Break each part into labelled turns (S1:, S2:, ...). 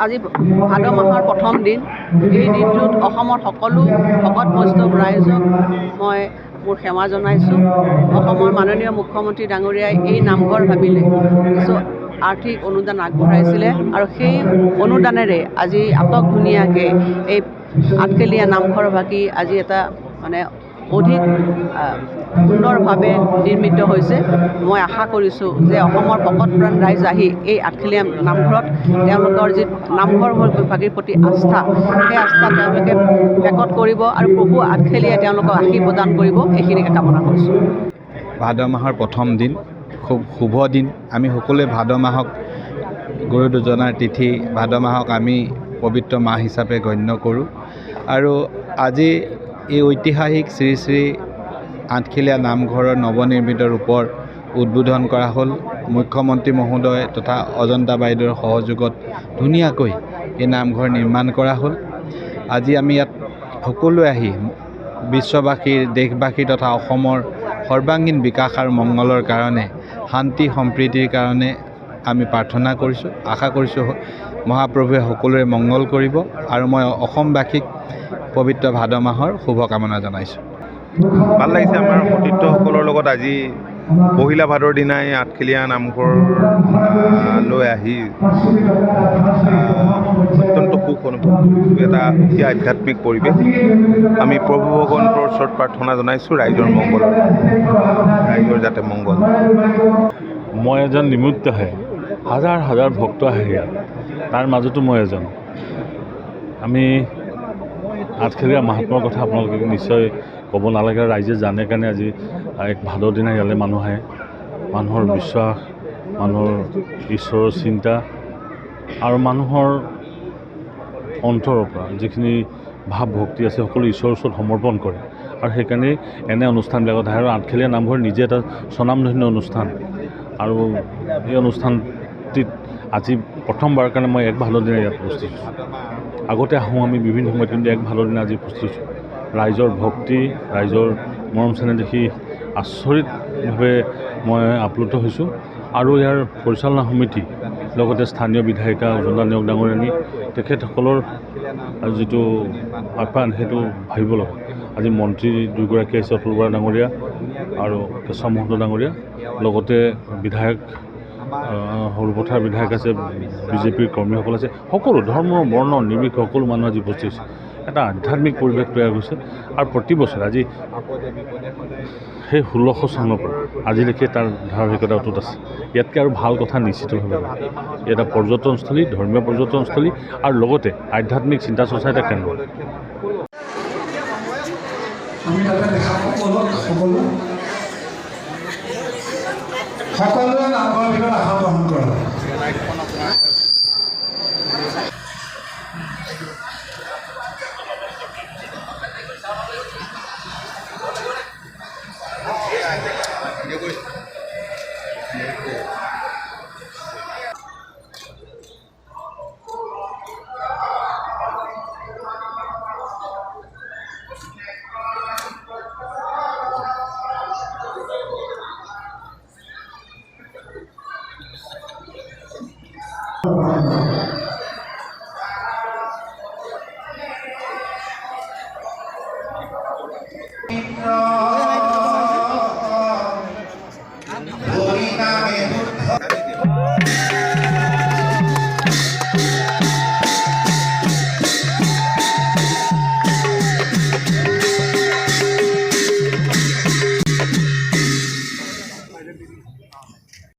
S1: আজি ভাদ মাহৰ প্ৰথম দিন। এই দিনটোত অসমৰ সকলো ভকত বৈষ্ণৱ ৰাইজক মই মোৰ সেৱা জনাইছোঁ। অসমৰ মাননীয় মুখ্যমন্ত্ৰী ডাঙৰীয়াই এই নামঘৰ ভাবিলে কিছু আৰ্থিক অনুদান আগবঢ়াইছিলে আৰু সেই অনুদানেৰে আজি আটকধুনীয়াকৈ এই আঠখেলীয়া নামঘৰ ভাগি আজি এটা মানে অধিক সুন্দৰভাৱে নিৰ্মিত হৈছে। মই আশা কৰিছোঁ যে অসমৰ ভকতপ্ৰাণ ৰাইজ আহি এই আঠখেলীয়া নামঘৰত তেওঁলোকৰ যি নামঘৰ ভাগিৰ প্ৰতি আস্থা, সেই আস্থা তেওঁলোকে প্ৰকট কৰিব আৰু প্ৰভু আঠখেলীয়াই তেওঁলোকক আশীৰ্বাদ প্ৰদান কৰিব, এইখিনিকে কামনা কৰিছোঁ।
S2: ভাদ মাহৰ প্ৰথম দিন, খুব শুভ দিন। আমি সকলোৱে ভাদ মাহক গুৰু দুজনাৰ তিথি, ভাদ মাহক আমি পবিত্ৰ মাহ হিচাপে গণ্য কৰোঁ। আৰু আজি এই ঐতিহাসিক শ্ৰী শ্ৰী আঠখেলীয়া নামঘৰৰ নৱনিৰ্মিত ৰূপৰ উদ্বোধন কৰা হ'ল। মুখ্যমন্ত্ৰী মহোদয় তথা অজন্তা বাইদেউৰ সহযোগত ধুনীয়াকৈ এই নামঘৰ নিৰ্মাণ কৰা হ'ল। আজি আমি ইয়াত সকলোৱে আহি বিশ্ববাসীৰ, দেশবাসীৰ তথা অসমৰ সৰ্বাংগীন বিকাশ আৰু মংগলৰ কাৰণে, শান্তি সম্প্ৰীতিৰ কাৰণে আমি প্ৰাৰ্থনা কৰিছোঁ। আশা কৰিছোঁ মহাপ্ৰভুৱে সকলোৰে মংগল কৰিব আৰু মই অসমবাসীক পবিত্ৰ ভাদ মাহৰ শুভকামনা জনাইছোঁ।
S3: ভাল লাগিছে আমাৰ সতীৰ্থসকলৰ লগত আজি পহিলা ভাদৰ দিনাই আঠখেলীয়া নামঘৰলৈ আহি অত্যন্ত সুখ অনুভৱ কৰিছোঁ। এটা অতি আধ্যাত্মিক পৰিৱেশ। আমি প্ৰভু ভগৱন্তৰ ওচৰত প্ৰাৰ্থনা জনাইছোঁ ৰাইজৰ মংগল, ৰাইজৰ যাতে মংগল।
S4: মই এজন নিমিত্তহে, হাজাৰ হাজাৰ ভক্ত আহে ইয়াত, তাৰ মাজতো মই এজন। আমি আঠখেলীয়া মাহাত্ম্যৰ কথা আপোনালোকে নিশ্চয় ক'ব নালাগে, ৰাইজে জানে কাৰণে আজি এক ভাদ দিনা ইয়ালৈ মানুহ আহে। মানুহৰ বিশ্বাস, মানুহৰ ঈশ্বৰৰ চিন্তা আৰু মানুহৰ অন্তৰৰ পৰা যিখিনি ভাৱ ভক্তি আছে সকলো ঈশ্বৰৰ ওচৰত সমৰ্পণ কৰে আৰু সেইকাৰণেই এনে অনুষ্ঠানবিলাকত আহে। আৰু আঠখেলীয়া নামঘৰ নিজে এটা স্বনামধন্য অনুষ্ঠান আৰু এই অনুষ্ঠানটিত আজি প্ৰথমবাৰৰ কাৰণে মই এক ভাদ দিনা ইয়াত উপস্থিত হৈছোঁ। আগতে আহোঁ আমি বিভিন্ন সময়ত, কিন্তু এক ভাদ দিনা আজি উপস্থিত হৈছোঁ। ৰাইজৰ ভক্তি, ৰাইজৰ মৰম চেনেহ দেখি আচৰিতভাৱে মই আপ্লুত হৈছোঁ। আৰু ইয়াৰ পৰিচালনা সমিতি, লগতে স্থানীয় বিধায়িকা অজন্তা নেওগ ডাঙৰীয়ানী, তেখেতসকলৰ যিটো আপ্যায়ন সেইটো ভাবিব লগা। আজি মন্ত্ৰী দুগৰাকী আহিছে, অতুল বৰা ডাঙৰীয়া আৰু কেশৱ মহন্ত ডাঙৰীয়া, লগতে বিধায়ক সৰুপথাৰ বিধায়ক আছে, বিজেপিৰ কৰ্মীসকল আছে, সকলো ধৰ্ম বৰ্ণ নিৰ্বিশেষে সকলো মানুহ আজি উপস্থিত হৈছে। এটা আধ্যাত্মিক পৰিৱেশ তৈয়াৰ হৈছে। আৰু প্ৰতি বছৰে আজি সেই 1600 চনৰ পৰা আজিলৈকে তাৰ ধাৰাবাহিকতা অটুট আছে। ইয়াতকৈ আৰু ভাল কথা নিশ্চিতভাৱে এটা পৰ্যটনস্থলী, ধৰ্মীয় পৰ্যটনস্থলী আৰু লগতে আধ্যাত্মিক চিন্তা চৰ্চাৰ এটা কেন্দ্ৰ।
S5: সকলোৱে নামঘৰৰ ভিতৰত আসন গ্ৰহণ কৰক।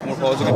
S3: মোৰ সহযোগী